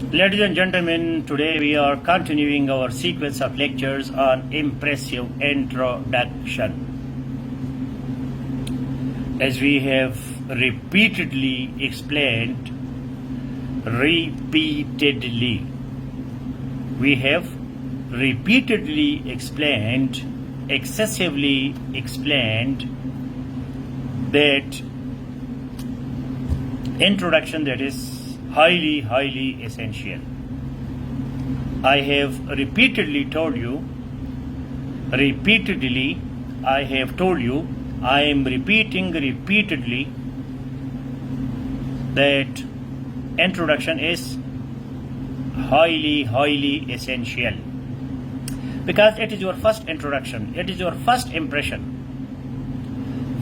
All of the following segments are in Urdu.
Ladies and gentlemen, today we are continuing our sequence of lectures on impressive introduction. As we have repeatedly explained, excessively explained that introduction that is highly essential. I have repeatedly told you, I am repeating repeatedly that introduction is highly essential, because it is your first introduction, it is your first impression.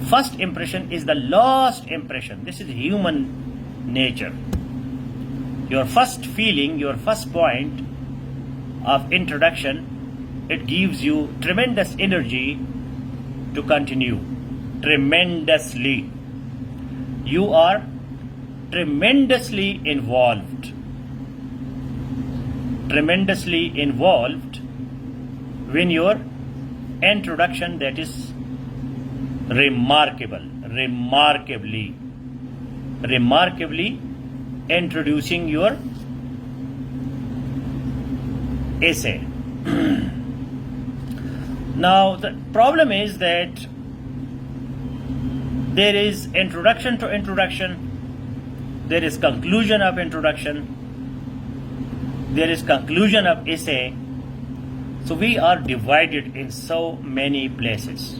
First impression is the last impression. This is human nature. Your first feeling, your first point of introduction, it gives you tremendous energy to continue. Tremendously. You are tremendously involved. When your introduction that is remarkably introducing your essay. Now the problem is that there is introduction to introduction, there is conclusion of introduction, there is conclusion of essay. So we are divided in so many places.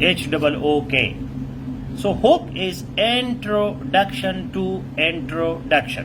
HOOK. So hook is introduction to introduction.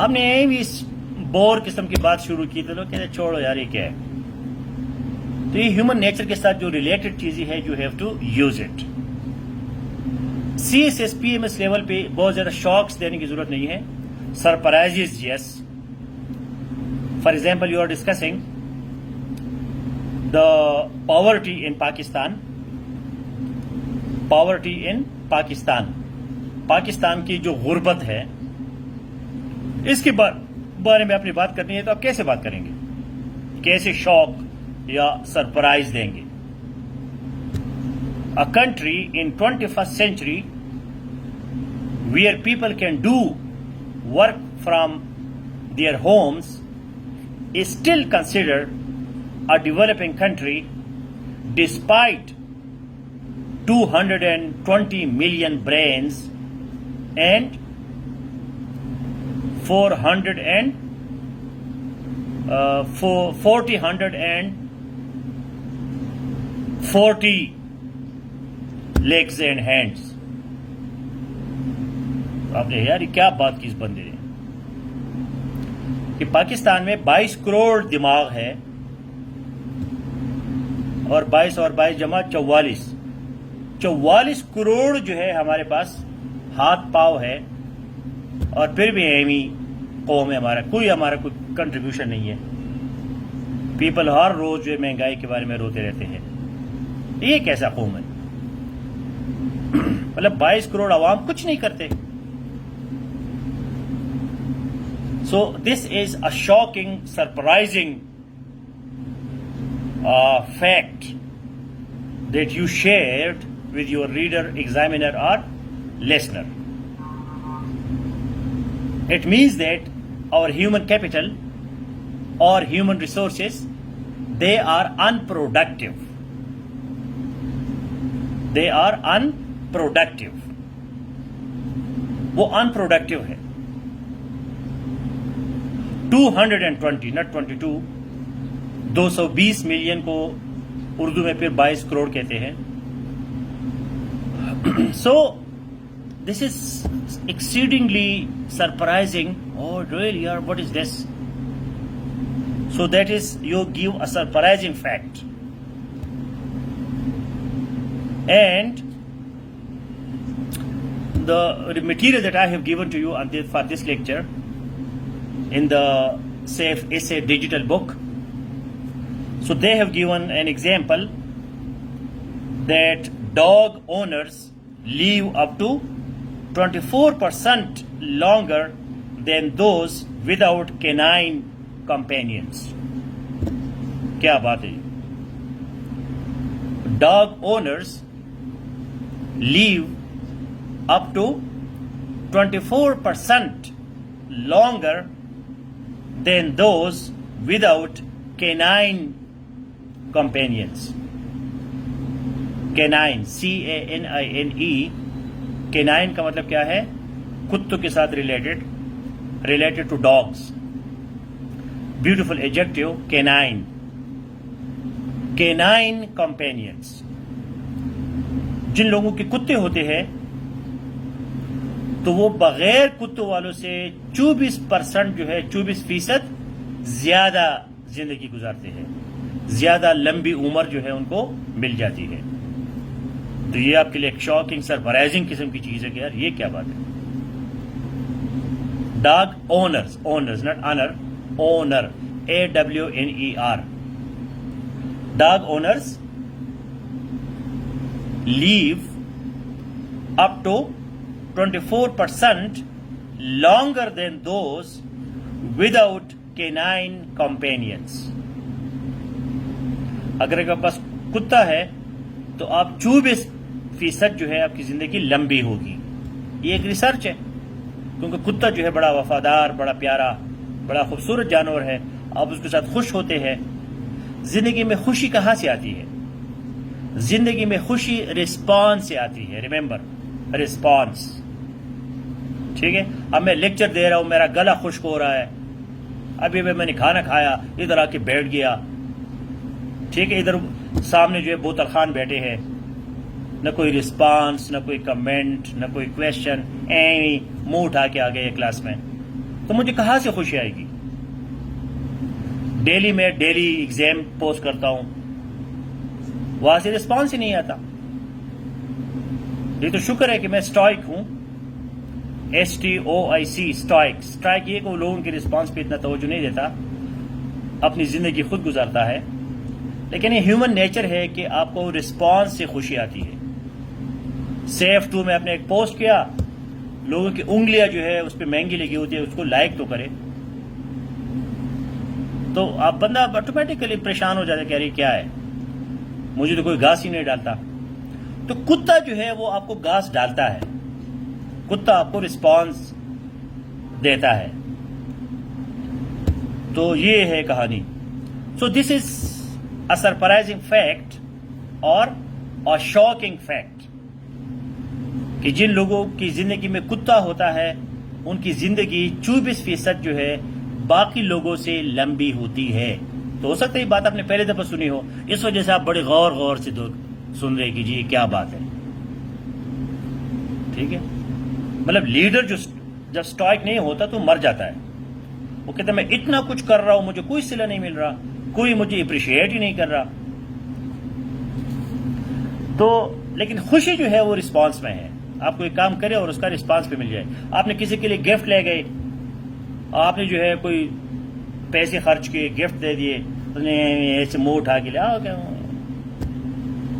آپ نے اس بور قسم کی بات شروع کی تو لوگ کہتے ہیں چھوڑو یار یہ کیا ہے. تو یہ ہیومن نیچر کے ساتھ جو ریلیٹڈ چیزیں ہے you have to use it. C S S P M S level پہ بہت زیادہ شاکس دینے کی ضرورت نہیں ہے. Surprises yes. For example you are discussing the poverty in Pakistan. Poverty in Pakistan. Pakistan کی جو غربت ہے اس کے بارے میں اپنی بات کرنی ہے تو آپ کیسے بات کریں گے؟ کیسے شوق یا سرپرائز دیں گے؟ A country in 21st century where people can do work from their homes is still considered a developing country despite 220 million brains and 440 legs and hands. آپ نے یار یہ کیا بات کی اس بندے نے کہ پاکستان میں 22 کروڑ دماغ ہے اور 22 اور 22 جمع 44 کروڑ جو ہے ہمارے پاس ہاتھ پاؤں ہے اور پھر بھی ایمی قوم ہے. ہمارا کوئی کنٹریبیوشن نہیں ہے. پیپل ہر روز جو ہے مہنگائی کے بارے میں روتے رہتے ہیں. یہ کیسا قوم ہے؟ مطلب 22 کروڑ عوام کچھ نہیں کرتے. So this is a shocking surprising fact that you shared with your reader, examiner or listener. It means that our human capital or human resources, they are unproductive. They are unproductive. وہ unproductive ہے. 220 not 22 220 ملین کو اردو میں پھر 22 کروڑ کہتے ہیں. So this is exceedingly surprising. Oh really yaar, what is this? So that is, you give a surprising fact. And the material that I have given to you for this lecture in the Safe Essay digital book, so they have given an example that dog owners live up to 24% longer than those without canine companions. کیا بات ہے؟ Dog owners live up to 24% longer than those without canine companions. Canine, C-A-N-I-N-E. Canine کا مطلب کیا ہے؟ کتوں کے ساتھ related to dogs. Beautiful adjective, canine. Canine companions. جن لوگوں کے کتے ہوتے ہیں تو وہ بغیر کتوں والوں سے 24% جو ہے 24% زیادہ زندگی گزارتے ہیں. زیادہ لمبی عمر جو ہے ان کو مل جاتی ہے. تو یہ آپ کے لیے ایک شاکنگ سرپرائزنگ قسم کی چیز ہے کہ یار یہ کیا بات ہے. Dog owners not owner, owner, A-W-N-E-R. Dog owners live up to 24% longer than those without canine companions. اگر آپ کے پاس کتا ہے تو آپ 24% جو ہے آپ کی زندگی لمبی ہوگی. یہ ایک ریسرچ ہے کیونکہ کتا جو ہے بڑا وفادار, بڑا پیارا, بڑا خوبصورت جانور ہے. آپ اس کے ساتھ خوش ہوتے ہیں. زندگی میں خوشی کہاں سے آتی ہے؟ زندگی میں خوشی رسپانس سے آتی ہے. Remember, response. ٹھیک ہے. اب میں لیکچر دے رہا ہوں, میرا گلا خشک ہو رہا ہے, ابھی میں نے کھانا کھایا, ادھر آ کے بیٹھ گیا. ٹھیک ہے. ادھر سامنے جو ہے بوتل خان بیٹھے ہیں, نہ کوئی رسپانس, نہ کوئی کمنٹ, نہ کوئی کویشچن, منہ اٹھا کے آ گئے کلاس میں. تو مجھے کہاں سے خوشی آئے گی؟ ڈیلی میں ڈیلی ایگزام پوسٹ کرتا ہوں، وہاں سے رسپانس ہی نہیں آتا. یہ تو شکر ہے کہ میں اسٹائک ہوں، STOIC، اسٹائک یہ کہ وہ لوگوں کے رسپانس پہ اتنا توجہ نہیں دیتا، اپنی زندگی خود گزارتا ہے. لیکن یہ ہیومن نیچر ہے کہ آپ کو رسپانس سے خوشی آتی ہے. سیف 2 میں آپ نے ایک پوسٹ کیا، لوگوں کی انگلیاں جو ہے اس پہ مہنگی لگی ہوتی ہے، اس کو لائک تو کرے، تو آپ بندہ آٹومیٹیکلی پریشان ہو جاتا ہے کہ ارے کیا ہے، مجھے تو کوئی گھاس ہی نہیں ڈالتا. تو کتا جو ہے وہ آپ کو گھاس ڈالتا ہے، کتا آپ کو رسپانس دیتا ہے. تو یہ ہے کہانی. سو this is a surprising fact اور شاکنگ فیکٹ کہ جن لوگوں کی زندگی میں کتا ہوتا ہے ان کی زندگی 24% جو ہے باقی لوگوں سے لمبی ہوتی ہے. تو ہو سکتا ہے یہ بات آپ نے پہلے دفعہ سنی ہو، اس وجہ سے آپ بڑے غور سے سن رہے کہ جی یہ کیا بات ہے. ٹھیک ہے، مطلب لیڈر جو جب اسٹائک نہیں ہوتا تو مر جاتا ہے. وہ کہتا ہے میں اتنا کچھ کر رہا ہوں، مجھے کوئی صلہ نہیں مل رہا، کوئی مجھے اپریشیٹ ہی نہیں کر رہا. تو لیکن خوشی جو ہے وہ رسپانس میں ہے. آپ کو ایک کام کرے اور اس کا رسپانس پہ مل جائے. آپ نے کسی کے لیے گفٹ لے گئے، آپ نے جو ہے کوئی پیسے خرچ کیے، گفٹ دے دیے، اس نے ایسے منہ اٹھا کے لیا،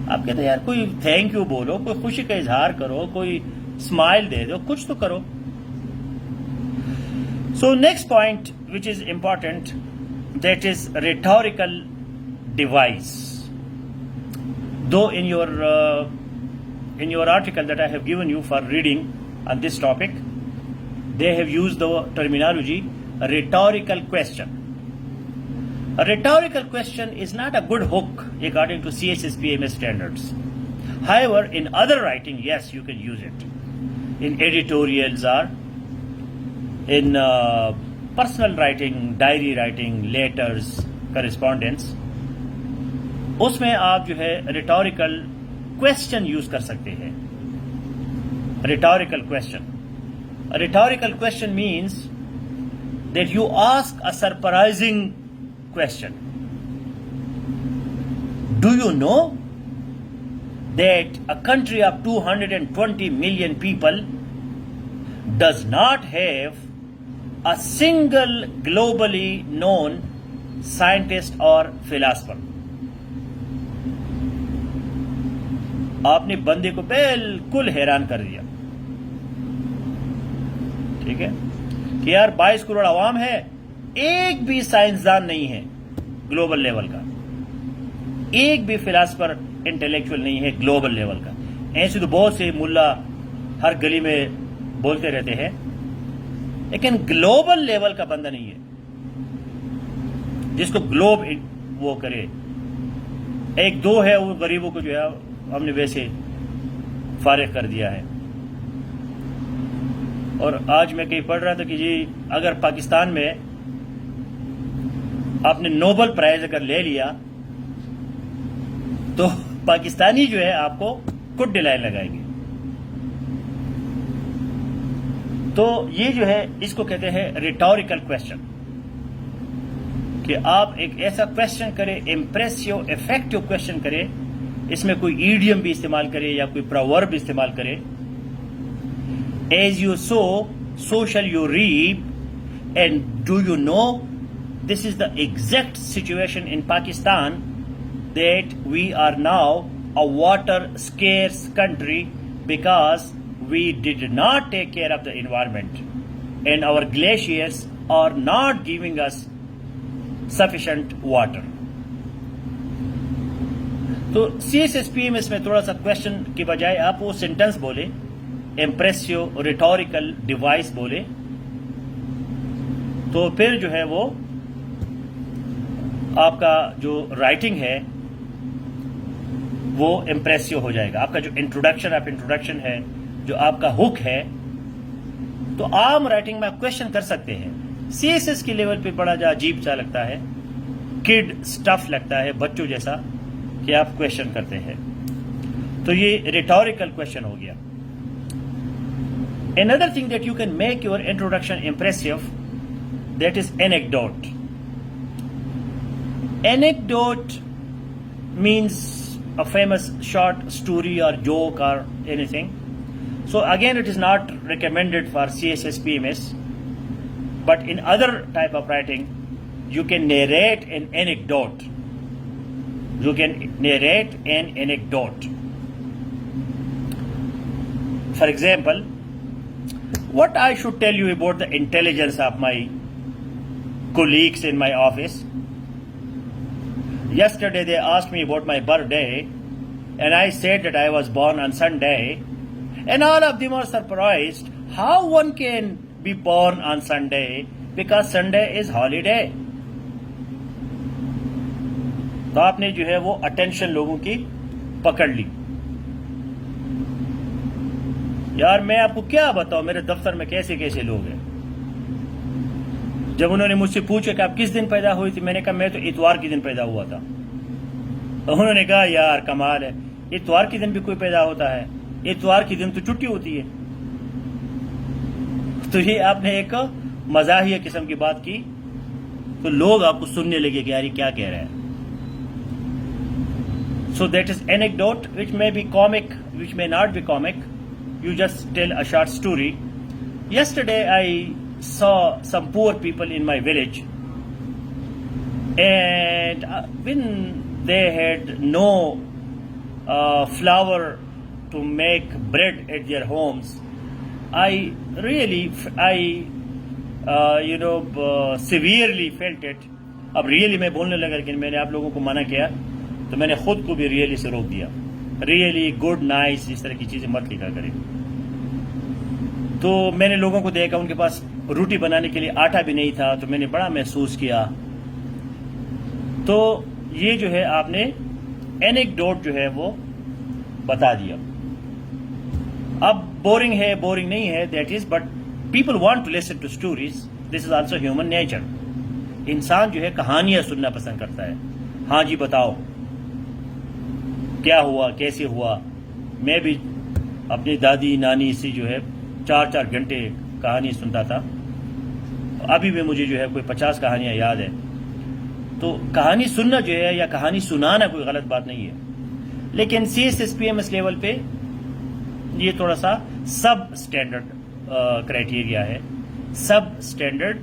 آپ کہتے ہیں یار کوئی تھینک یو بولو، کوئی خوشی کا اظہار کرو، کوئی اسمائل دے دو، کچھ تو کرو. So next point which is important, that is rhetorical device. Though in your article that I have given you for reading on this topic, they have used the terminology rhetorical question. A rhetorical question is not a good hook according to CSSPMS standards. However, in other writing, yes, you can use it. In editorials or in personal writing, diary writing, letters, correspondence, اس میں آپ جو ہے ریٹوریکل کوشچن یوز کر سکتے ہیں. Rhetorical question means that you ask a surprising question. Do you know that a country of 220 million people does not have a single globally known scientist or philosopher. آپ نے بندے کو بالکل حیران کر دیا. ٹھیک ہے کہ یار 22 کروڑ عوام ہے، ایک بھی سائنسدان نہیں ہے گلوبل لیول کا، ایک بھی فلاسفر انٹلیکچوئل نہیں ہے گلوبل لیول کا. ایسے تو بہت سے ملا ہر گلی میں بولتے رہتے ہیں، لیکن گلوبل لیول کا بندہ نہیں ہے جس کو گلوب وہ کرے. ایک دو ہے، وہ غریبوں کو جو ہے ہم نے ویسے فارغ کر دیا ہے. اور آج میں کہیں پڑھ رہا تھا کہ جی اگر پاکستان میں آپ نے نوبل پرائز اگر لے لیا تو پاکستانی جو ہے آپ کو کٹ ڈلائن لگائیں گے. تو یہ جو ہے اس کو کہتے ہیں ریٹوریکل کوشچن، کہ آپ ایک ایسا کوشچن کرے، امپریسیو افیکٹو کوشچن کرے، اس میں کوئی ایڈیم بھی استعمال کرے یا کوئی پروورب استعمال کرے. As you so so shall you reap. And do you know this is the exact situation in Pakistan that we are now a water scarce country because we did not take care of the environment and our glaciers are not giving us sufficient water. تو CSSPMS میں تھوڑا سا کوشچن کی بجائے آپ وہ سینٹنس بولے، امپریسیو ریٹوریکل ڈیوائس بولے، تو پھر جو ہے وہ آپ کا جو رائٹنگ ہے وہ امپریسیو ہو جائے گا. آپ کا جو انٹروڈکشن ہے، جو آپ کا ہک ہے، تو عام رائٹنگ میں آپ کوشچن کر سکتے ہیں. CSS کے لیول پہ بڑا جو عجیب سا لگتا ہے، کڈ سٹف لگتا ہے، بچوں جیسا کہ آپ کوشچن کرتے ہیں. تو یہ ریٹوریکل کوشچن ہو گیا. Another thing that you can make your introduction impressive that is anecdote. Anecdote means a famous short story or joke or anything. So again, it is not recommended for CSSPMS, but in other type of writing, you can narrate an anecdote. You can narrate an anecdote. For example, what I should tell you about the intelligence of my colleagues in my office. Yesterday they asked me about my birthday, and I said that I was born on Sunday, and all of them are surprised how one can be born on Sunday because Sunday is holiday. تو آپ نے جو ہے وہ اٹینشن لوگوں کی پکڑ لی. یار میں آپ کو کیا بتاؤں میرے دفتر میں کیسے کیسے لوگ ہیں. جب انہوں نے مجھ سے پوچھا کہ آپ کس دن پیدا ہوئی تھی, میں نے کہا میں تو اتوار کے دن پیدا ہوا تھا. انہوں نے کہا یار کمال ہے, اتوار کے دن بھی کوئی پیدا ہوتا ہے, اتوار کے دن تو چھٹی ہوتی ہے. تو یہ آپ نے ایک مزاحیہ قسم کی بات کی تو لوگ آپ کو سننے لگے کہ یار یہ کیا کہہ رہے ہیں. So that is anecdote, which may be comic, which may not be comic. You just tell a short story. Yesterday I saw some poor people in my village, and when they had no flour to make bread at their homes, I really, severely felt it. اب ریئلی میں بولنے لگا, لیکن میں نے آپ لوگوں کو منع کیا تو میں نے خود کو بھی ریئلی سے روک دیا. ریئلی, گڈ, نائس, اس طرح کی چیزیں مت لکھا کریں. تو میں نے لوگوں کو دیکھا ان کے پاس روٹی بنانے کے لیے آٹا بھی نہیں تھا, تو میں نے بڑا محسوس کیا. تو یہ جو ہے آپ نے اینیکڈوٹ جو ہے وہ بتا دیا. اب بورنگ ہے بورنگ نہیں ہے, that is, but people want to listen to stories. This is also human nature. انسان جو ہے کہانیاں سننا پسند کرتا ہے. ہاں جی بتاؤ کیا ہوا, کیسے ہوا. میں بھی اپنی دادی نانی سے جو ہے 4 گھنٹے کہانی سنتا تھا. ابھی بھی مجھے جو ہے کوئی 50 کہانیاں یاد ہے. تو کہانی سننا جو ہے یا کہانی سنانا کوئی غلط بات نہیں ہے, لیکن CSSPMS لیول پہ یہ تھوڑا سا سب اسٹینڈرڈ کرائٹیریا ہے. سب اسٹینڈرڈ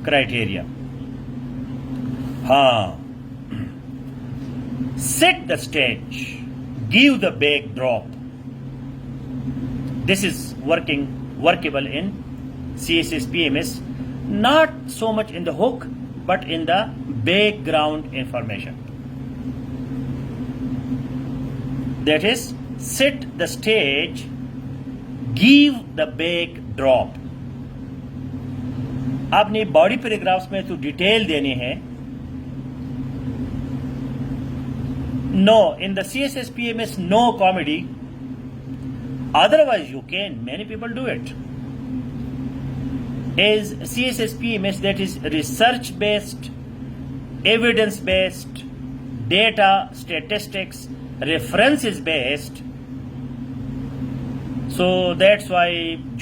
کرائٹیریا. ہاں, set the stage, give the backdrop. This is workable in CSSPMS, not so much in the hook, but in the background information. That is, set the stage, give the backdrop. آپ نے باڈی پیراگرافس میں تو ڈیٹیل دینی ہے. No, in the CSSPMS, no comedy. Otherwise, you can. Many people do it. As CSSPMS, that is research-based, evidence-based, data, statistics, references-based. So that's why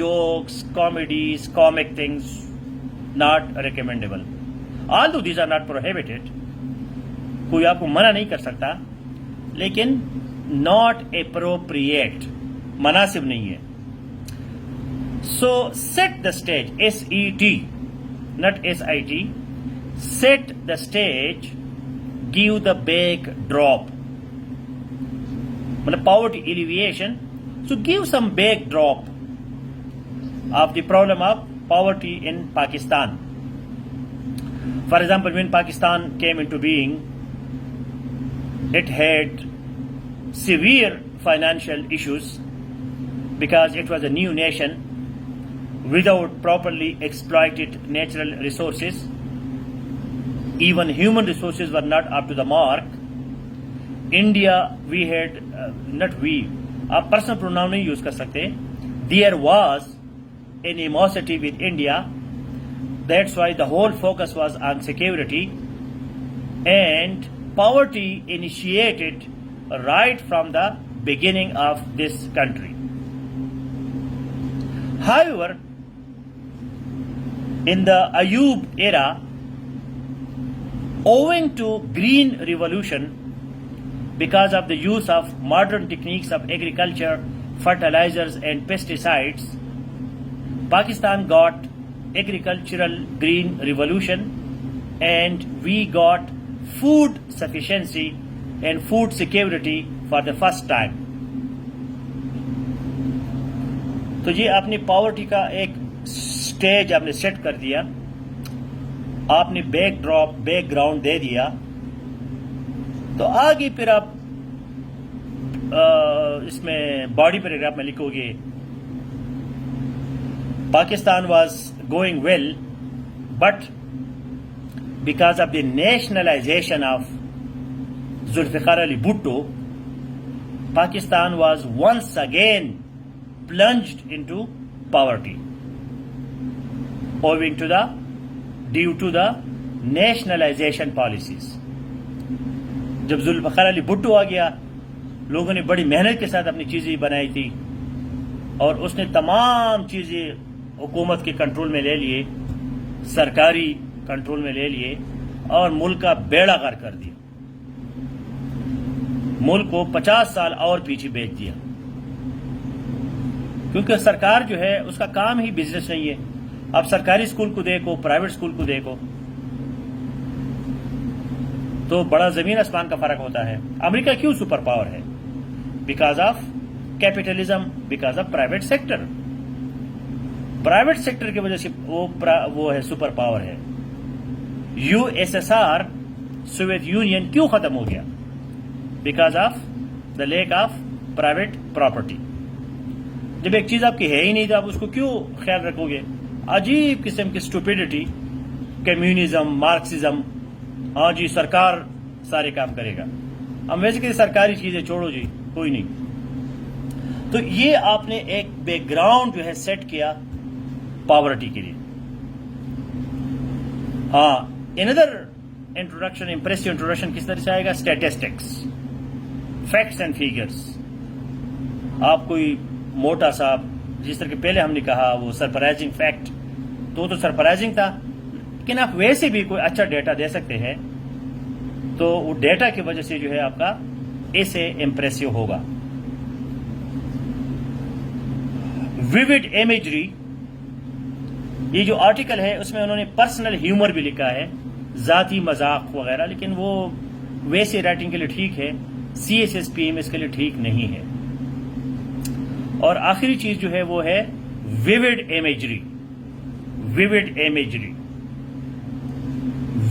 jokes, comedies, comic things, not recommendable. Although these are not prohibited. کوئی آپ کو منع نہیں کر سکتا, لیکن not appropriate, مناسب نہیں ہے. So set the stage, SET, not SIT. Set the stage, give the backdrop. مطلب poverty alleviation. So give some backdrop of the problem of poverty in Pakistan. For example, when Pakistan came into being, it had severe financial issues because it was a new nation without properly exploited natural resources. Even human resources were not up to the mark. India, we had, not we, آپ personal pronoun نہیں use کر سکتے. There was animosity with India. That's why the whole focus was on security, and poverty initiated right from the beginning of this country. However, In the Ayub era, owing to green revolution, because of the use of modern techniques of agriculture, fertilizers and pesticides, Pakistan got agricultural green revolution and we got food sufficiency and food security for the first time. تو یہ آپ نے پاورٹی کا ایک سٹیج آپ نے سیٹ کر دیا, آپ نے بیک گراؤنڈ دے دیا, تو آگے پھر آپ اس میں باڈی پیراگراف میں لکھو گے Pakistan was going well but because of the nationalisation of Zulfiqar Ali Bhutto Pakistan was once again plunged into poverty due to the nationalization policies. جب ذوالفقار علی بھٹو آ گیا, لوگوں نے بڑی محنت کے ساتھ اپنی چیزیں بنائی تھی اور اس نے تمام چیزیں حکومت کے کنٹرول میں لے لیے, سرکاری کنٹرول میں لے لیے اور ملک کا بیڑا غرق کر دیا, ملک کو 50 سال اور پیچھے بھیج دیا. کیونکہ سرکار جو ہے اس کا کام ہی بزنس نہیں ہے. اب سرکاری اسکول کو دیکھو, پرائیویٹ اسکول کو دیکھو, تو بڑا زمین آسمان کا فرق ہوتا ہے. امریکہ کیوں سپر پاور ہے؟ Because of capitalism, because of private sector. Private sector کی وجہ سے وہ ہے سپر پاور ہے. USSR سوویت یونین کیوں ختم ہو گیا؟ Because of the lack of private property. جب ایک چیز آپ کی ہے ہی نہیں تو آپ اس کو کیوں خیال رکھو گے؟ عجیب قسم کی اسٹوپیڈیٹی, کمیونزم, مارکسزم, ہاں جی سرکار سارے کام کرے گا. ہم ویسے کہ سرکاری چیزیں چھوڑو جی, کوئی نہیں. تو یہ آپ نے ایک بیک گراؤنڈ جو ہے سیٹ کیا پاورٹی کے لیے. ہاں, اندر انٹروڈکشن, امپریسو انٹروڈکشن کس طرح سے آئے گا؟ Statistics, facts and figures. آپ کوئی موٹا سا, جس طرح کہ پہلے ہم نے کہا وہ سرپرائزنگ فیکٹ, تو سرپرائزنگ تھا, لیکن آپ ویسے بھی کوئی اچھا ڈیٹا دے سکتے ہیں تو وہ ڈیٹا کی وجہ سے جو ہے آپ کا ایسے امپریسو ہوگا. ویوڈ امیجری, یہ جو آرٹیکل ہے اس میں انہوں نے پرسنل ہیومر بھی لکھا ہے, ذاتی مذاق وغیرہ, لیکن وہ ویسے رائٹنگ کے لیے ٹھیک ہے, CSSPM اس کے لیے ٹھیک نہیں ہے. اور آخری چیز جو ہے وہ ہے vivid imagery. Vivid imagery,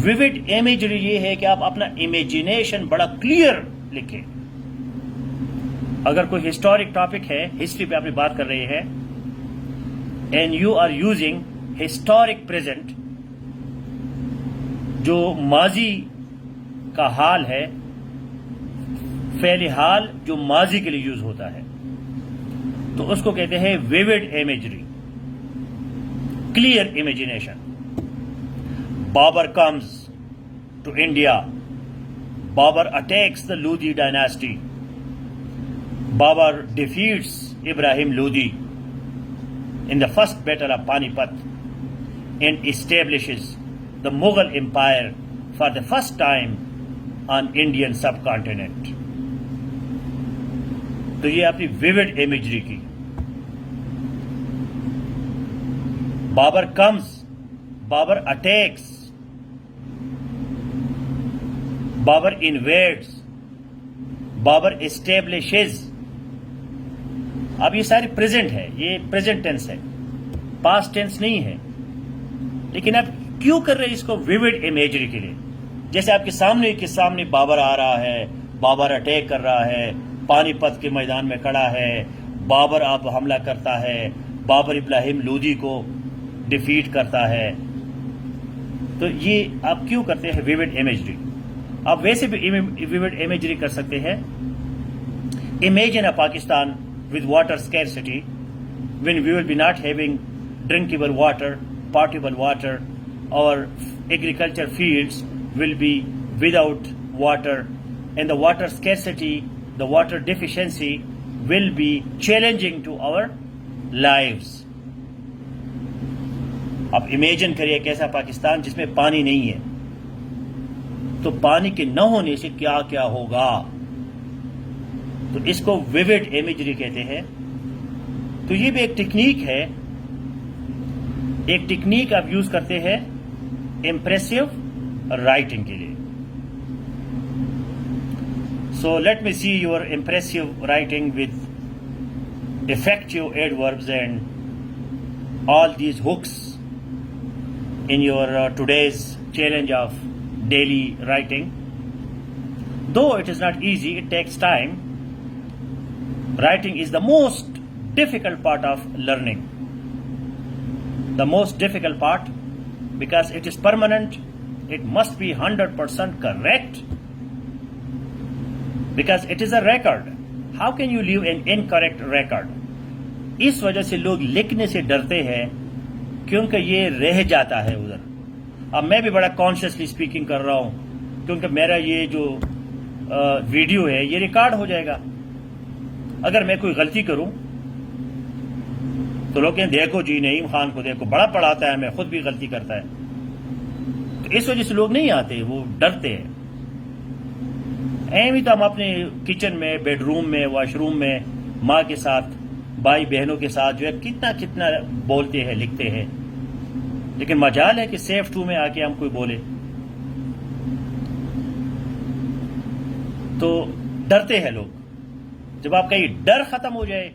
vivid imagery یہ ہے کہ آپ اپنا امیجنیشن بڑا کلیئر لکھیں. اگر کوئی ہسٹورک ٹاپک ہے, ہسٹری پہ آپ بات کر رہے ہیں, and you are using historic present, جو ماضی کا حال ہے, فعل حال جو ماضی کے لیے یوز ہوتا ہے, تو اس کو کہتے ہیں vivid imagery, clear imagination. Babur comes to India, Babur attacks the Lodhi dynasty, Babur defeats Ibrahim Lodhi in the first battle of Panipat and establishes the Mughal Empire for the first time on Indian subcontinent. تو یہ اپنی ویوڈ امیجری کی. Babar comes, Babar attacks, Babar invades, Babar establishes. اب یہ ساری پریزنٹ ہے, یہ پریزنٹ ٹینس ہے, پاسٹ ٹینس نہیں ہے. لیکن اب کیوں کر رہے اس کو ویوڈ امیجری کے لیے؟ جیسے آپ کے سامنے بابر آ رہا ہے, بابر اٹیک کر رہا ہے, پانی پت کے میدان میں کھڑا ہے, بابر آپ حملہ کرتا ہے, بابر ابراہیم لودھی کو ڈیفیٹ کرتا ہے. تو یہ آپ کیوں کرتے ہیں ویوڈ امیجری؟ آپ ویسے بھی ویوڈ امیجری کر سکتے ہیں. Imagine a Pakistan with water scarcity, when we will be not having drinkable water, potable water, our agriculture fields will be without water, and the water scarcity, the water deficiency will be challenging to our lives. آپ امیجن کریے کیسا پاکستان جس میں پانی نہیں ہے، تو پانی کے نہ ہونے سے کیا کیا ہوگا. تو اس کو ویوڈ امیجری کہتے ہیں. تو یہ بھی ایک ٹیکنیک ہے، ایک ٹیکنیک آپ یوز کرتے ہیں امپریسو رائٹنگ کے لیے. So let me see your impressive writing with effective adverbs and all these hooks in your today's challenge of daily writing. Though it is not easy, it takes time. Writing is the most difficult part of learning. The most difficult part because it is permanent. It must be 100% correct. Because it is a record. How can you leave an incorrect record? اس وجہ سے لوگ لکھنے سے ڈرتے ہیں کیونکہ یہ رہ جاتا ہے ادھر. اب میں بھی بڑا کانشیسلی اسپیکنگ کر رہا ہوں کیونکہ میرا یہ جو ویڈیو ہے یہ ریکارڈ ہو جائے گا. اگر میں کوئی غلطی کروں تو لوگ کہیں دیکھو جی نعیم خان کو دیکھو بڑا پڑھاتا ہے، میں خود بھی غلطی کرتا ہے. تو اس وجہ سے لوگ نہیں آتے، وہ ڈرتے ہیں. ایویں تو ہم اپنے کچن میں، بیڈ روم میں، واش روم میں ماں کے ساتھ، بھائی بہنوں کے ساتھ جو ہے کتنا کتنا بولتے ہیں، لکھتے ہیں، لیکن مجال ہے کہ سیف ٹو میں آ کے ہم کوئی بولے تو ڈرتے ہیں لوگ. جب آپ کا یہ ڈر ختم ہو جائے،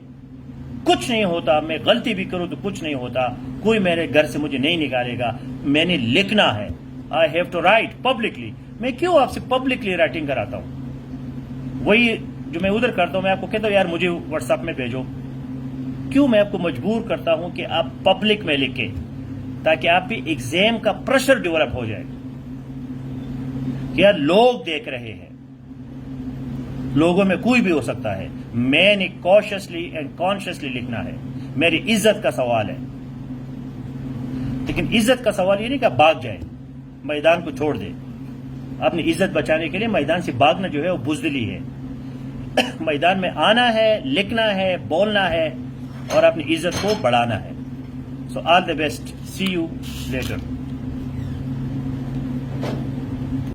کچھ نہیں ہوتا، میں غلطی بھی کروں تو کچھ نہیں ہوتا، کوئی میرے گھر سے مجھے نہیں نکالے گا، میں نے لکھنا ہے. I have to write publicly. میں کیوں آپ سے پبلکلی رائٹنگ کراتا ہوں؟ وہی جو میں ادھر کرتا ہوں، میں آپ کو کہتا ہوں یار مجھے واٹس ایپ میں بھیجو. کیوں میں آپ کو مجبور کرتا ہوں کہ آپ پبلک میں لکھیں تاکہ آپ بھی ایگزام کا پریشر ڈیولپ ہو جائے کہ یار لوگ دیکھ رہے ہیں. لوگوں میں کوئی بھی ہو سکتا ہے، میں نے کوشیسلی اینڈ کانشیسلی لکھنا ہے. میری عزت کا سوال ہے. لیکن عزت کا سوال یہ نہیں کہ بھاگ جائے، میدان کو چھوڑ دے. اپنی عزت بچانے کے لیے میدان سے بھاگنا جو ہے وہ بزدلی ہے. میدان میں آنا ہے، لکھنا ہے، بولنا ہے اور اپنی عزت کو بڑھانا ہے. So all the best. See you letter.